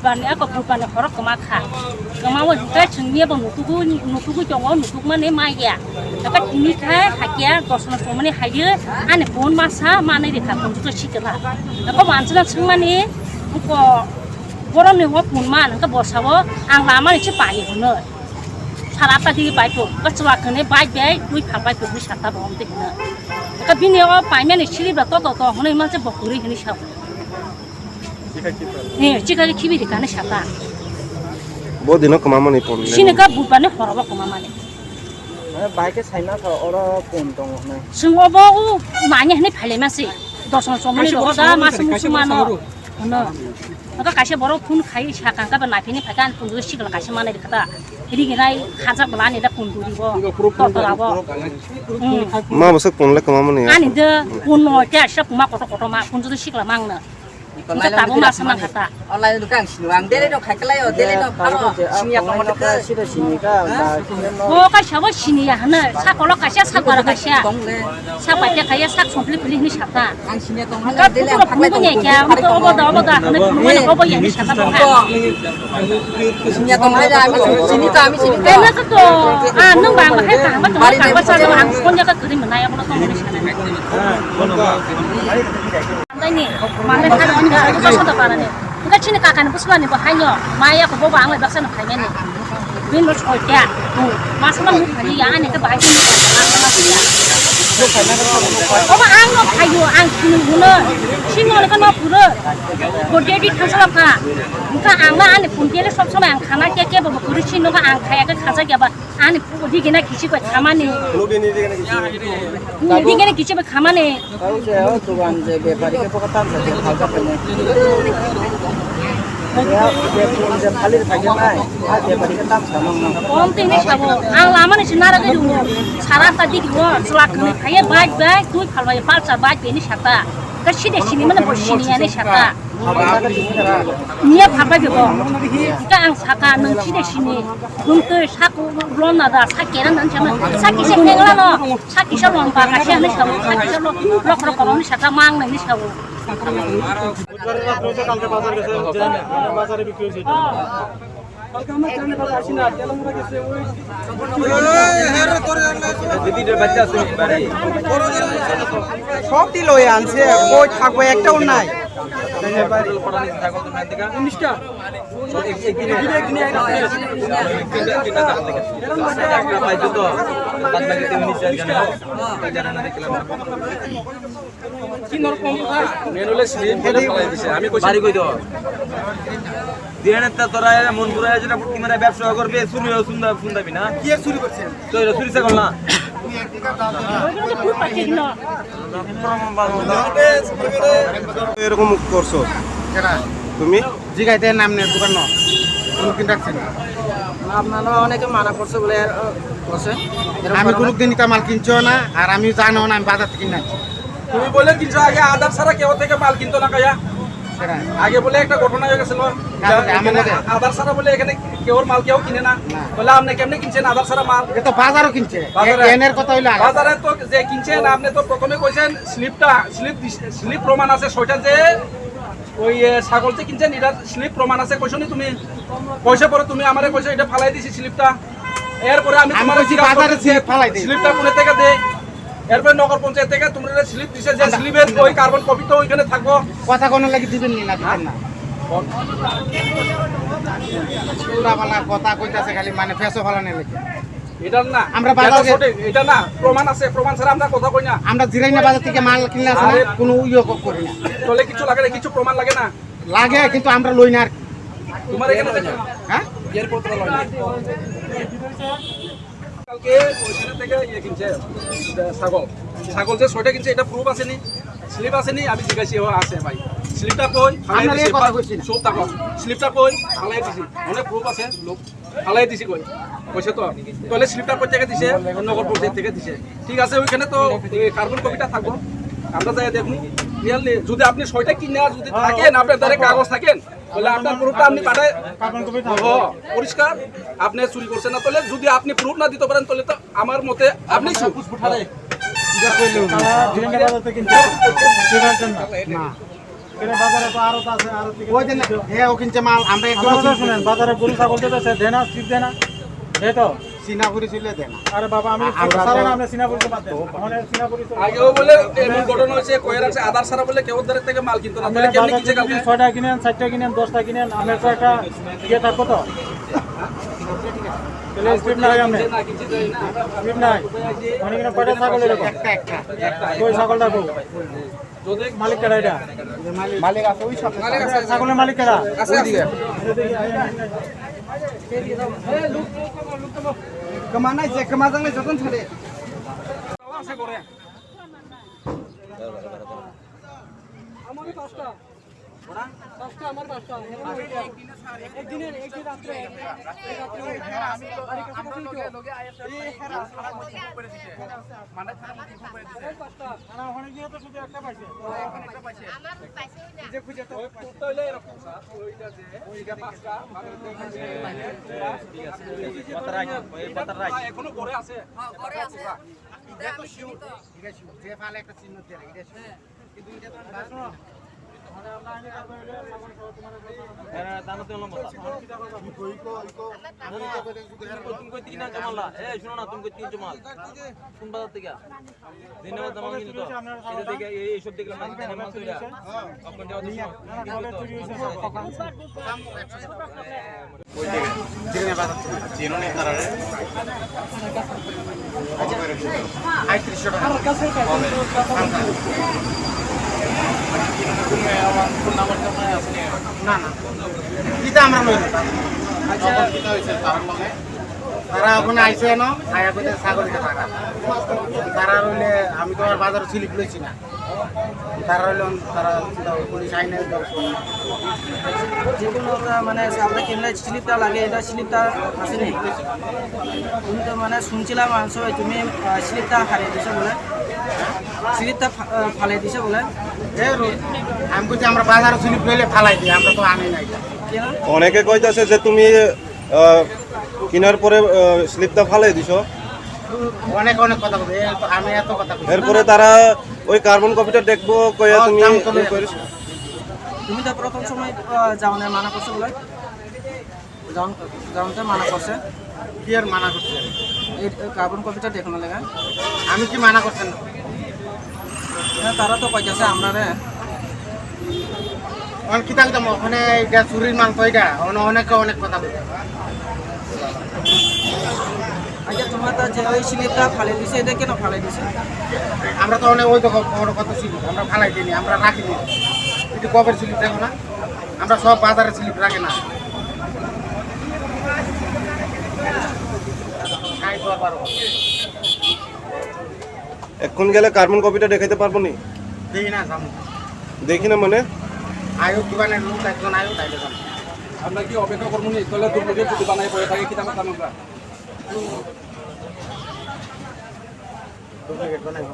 bulan ni aku bulan ni horok kemakha kemawa kita cengia bang nutuku jongo nutuk mana maya tapi ini kai hakia gosna somani hadir ane pun masa mana dia kapun juga cikela aku mancina cengmani aku boran ni wak pun mana aku bosawo ang lama ni cepai bener sarap tadi baik tu kecuali kene baik baik duit pakai tu wisata bom tu bener aku bini aku pakai ni ciri betul betul mana macam bokuri ini siapa nih jika kibi di kana siapa बहुत दिनों कमामा नहीं पड़ने sini ka bupane horaba kemana nih bike Saina का और कौन तो नहीं semua bau banyak nih paling masih dosan semua nih roda masih musuh mana mana maka kasih baru pun kai siakan ka benar ini pakai pun dulu sih kalau kasih mana di kata jadi kira hajar belan ini pun dulu bo total abo माँ बस कौन ले कमामा नहीं ani de pun mau jadi siapa mak kotor mak pun dulu sih kalau mang na kita tahu masa mang kata online tukang sinuang dele no khaklai o dele no paro sinia ko mo ka सीधा सीनी का oh ka siapa sini ya hana sa kalau kasih sa kalau kasih sa pakai kayak sa komplit pilih ini siapa ang sinia tong ka hala dele pun pun punya ya untuk obo dah mana obo yang ini siapa tuh sinia tong hala ami sini to ami sini karena itu nung bang hai kah tuh kah pasal orang punya ke kirim mana ya kalau tuh ini sana ini mana kan enggak aku pasal tuh parah nih enggak cini kakak nih pusulan nih bahaya maya aku bawa angin baksa nih kayaknya nih bin lo coy ya masalah mu kali ya aneh ke bahaya oh ang lo kayu ang sini guna sini lo kan lo pura bodi di kasar apa muka ang lah aneh pun dia le sob sama ang kana kia bawa pura sini lo kan ang kaya ke kasar kia ba aneh bodi gina kisi buat kaman nih di gina kisi buat kaman nih tahu saya tukang je व्यापारी के पकड़ता है तो खाजा पहले ya dia pun je खाली खाजा नहीं आज व्यापारी के दाम sama om tinggi sabo ang lama nih senara ke dulu sarap tadi gua selak nih kayak baik tuh kalau ya palsa baik ini siapa kasih deh sini mana bos sini ya nih siapa niat apa gitu kita ang saka nungsi deh sini untuk saku belum ada sakiran dan cuma saki sepengal lo saki sebelum pakai sih nih sabo saki sebelum lo kalau nih siapa mang nih sabo বাজারে বিক্রি হয়েছে কালকে আমরা জানি বাজার আসি না তেলঙ্গা গেছে ওই দিদির বাচ্চা আছে সব দিল ওই আনছে কই থাকবে একটাও নাই আমি কই দাও দিনের তোরা মন পুরা আছে না পুটকি মারা ব্যবসা করবে শুনিও শুনদাবি না কি চুরি করছে তো চুরি ছাগল না এরকম করছো তুমি জিগাইতে নাম নেই দোকান না কোনদিন রাখছেন আপনারা অনেকে মানা করছে বলে করছে আমি কোনদিন কা মাল কিনছো না আর আমি জানো না আমি বাজার থেকে কিনা তুমি বলে কিনছো আগে আদার ছাড়া কেউ থেকে মাল কিনতো না কায়া আগে বলে একটা ঘটনা হয়ে গেছিল আদার ছাড়া বলে এখানে কেউ মাল কেউ কিনে না বলে আপনি কেমনে কিনছেন আদার ছাড়া মাল এটা বাজারও কিনছে এনের কথা হইলো বাজারে তো যে কিনছেন আপনি তো প্রথমে কইছেন স্লিপ প্রমাণ আছে সেটা যে ওই ছাগল যে কিনছেন এটা স্লিপ প্রমাণ আছে কইছো নি তুমি পয়সা পরে তুমি আমারে কইছো এটা ফালাই দিছি স্লিপটা এরপরে আমি তোমার বাজারে ফালাই দিই স্লিপটা কোনে থেকে দেই এরপরে নগর পঞ্চায়েত থেকে তোমরা স্লিপ দিছে যে স্লিপের ওই কার্বন কপি তো ওইখানে থাকবো কথা কোন লাগি দিবেন নি না দিবেন না পুরাবালা কথা কইতাছে খালি মানে ফেসো ফালানে লাগে এটা না আমরা বাজারে এটা না প্রমাণ আছে প্রমাণ ছাড়া আমরা কথা কই না আমরা জিরাইনা বাজার থেকে মাল কিনলে আছে না কোনো ইয়ে করি না তলে কিছু লাগে না কিছু প্রমাণ লাগে না লাগে কিন্তু আমরা লই না তোমার এখানে থেকে হ্যাঁ এয়ারপোর্ট লই না কালকে ওইখানে থেকে ইয়ে কিনছে ছাগল যে ছয়টা কিনছে এটা প্রুফ আছে নি স্লিপ আছে নি আমি জিজ্ঞাসি আছে ভাই স্লিপটা কই সব টাকা স্লিপটা কই ফালাই দিছি অনেক প্রুফ আছে লোক ফালাই দিছি কই কইছে তো তাহলে স্লিপটা কই থেকে দিছে নগর পঞ্চায়েত থেকে দিছে ঠিক আছে ওইখানে তো কার্বন কপিটা থাকবো আমরা যাই দেখুন রিয়েলি যদি আপনি ছয়টা কিনে যদি থাকেন আপনার দ্বারা কাগজ থাকেন তাহলে আপনার প্রুফটা আপনি পাঠায় পরিষ্কার আপনি চুরি করছেন না তাহলে যদি আপনি প্রুফ না দিতে পারেন তাহলে তো আমার মতে আপনি এখানে বাজারে তো আরো আছে আরো ওই যে ও কিনছে মাল আমরা একটু কথা শুনেন বাজারে গরু ছাগল তো সে দেনা স্লিপ দেনা এই তো সিনাপুরি ছিল দেন আরে বাবা আমি আমরা সারা তো- না আপনি সিনাপুরি তো বাদ দেন আমাদের সিনাপুরি তো আগেও বলে এমন ঘটনা হয়েছে কয়ে রাখছে আধার ছাড়া বলে কেউ ওদের থেকে মাল কিনতো না আপনি তাহলে কেমনি বাজার কিনছে কালকে থেকে 6টা কিনেন 4টা কিনেন 10টা কিনেন আপনার তো একটা ইয়ে থাকবো তো তাহলে স্লিপ নাই আপনি না কিনছে তাই না স্লিপ নাই অনেক কিনা কয়টা ছাগল এরকম একটা একটা ওই ছাগলটা কো যদি মালিক কেডা এটা মালিক আছে ওই সাথে ছাগলের মালিক কেডা ওইদিকে কমানাই যে কমাজালে যতন ছেড়ে আছে করে ওখানে গিয়ে তো শুধু একটা পাইছে তাহলে এরকম স্যার ওইটা যে ওইটা পাঁচটা ঠিক আছে এখনো করে আছে যে ফালে একটা চিহ্ন দিয়ে রাখি কিন্তু এটা তো চিহ্নে কারণে 3500 টাকা না না কিতা আমরা লই না তারা ওখানে আইসে না আয়া করে ছাগল কে টাকা তারা রইলে আমি তো আর বাজারে স্লিপ লইছি না তারা রইলে তারা পুলিশ আইনে যে কোনো মানে আমরা কিনলে স্লিপটা লাগে এটা স্লিপটা আসেনি তুমি তো মানে শুনছিলাম সবাই তুমি স্লিপটা হারিয়ে দিছো বলে স্লিপটা ফালিয়ে দিছো বলে আমি বলছি আমরা বাজারে স্লিপ লইলে ফালাই দিই আমরা তো আনি নাই কেন অনেকে কইতাছে যে তুমি কিনার পরে স্লিপটা ফালাই দিছো অনেক অনেক কথা বলবে আমি এত কথা বলি এরপরে তারা ওই কার্বন কপিটা দেখবো কইয়া তুমি দাম কমে ইয়ে করিস। তুমি তো প্রথম সময় যাওয়ার মানা করছো বলে যাওয়াতে মানা করছে কি আর মানা করছে এই কার্বন কপিটা দেখুন লাগা আমি কি মানা করছেন না তারা তো কইতাছে আমরা রে অনেক কিতা কিতা ওখানে এটা চুরির মাল তো এটা অনেকে অনেক কথা বলবে আচ্ছা তোমার তো যে ওই স্লিপটা ফালিয়ে দিছে এটা কেন ফালিয়ে দিছে আমরা তো অনেক ওই তো বড় কথা স্লিপ আমরা ফালাই দিই আমরা রাখি দিই কিন্তু কবের স্লিপ দেখো না আমরা সব বাজারে স্লিপ রাখি না খাই তো আর পারবো এখন গেলে কার্বন কপিটা দেখাইতে পারবো নি দেখি না সামনে দেখি না মানে আয়ুক দোকানের লোক একজন আয়ুক তাইলে জানো আমরা কি অপেক্ষা করবো নি তাহলে দুর্যোগের যদি বানাই পড়ে থাকে কি দাম আমরা ডুপ্লিকেট বানাই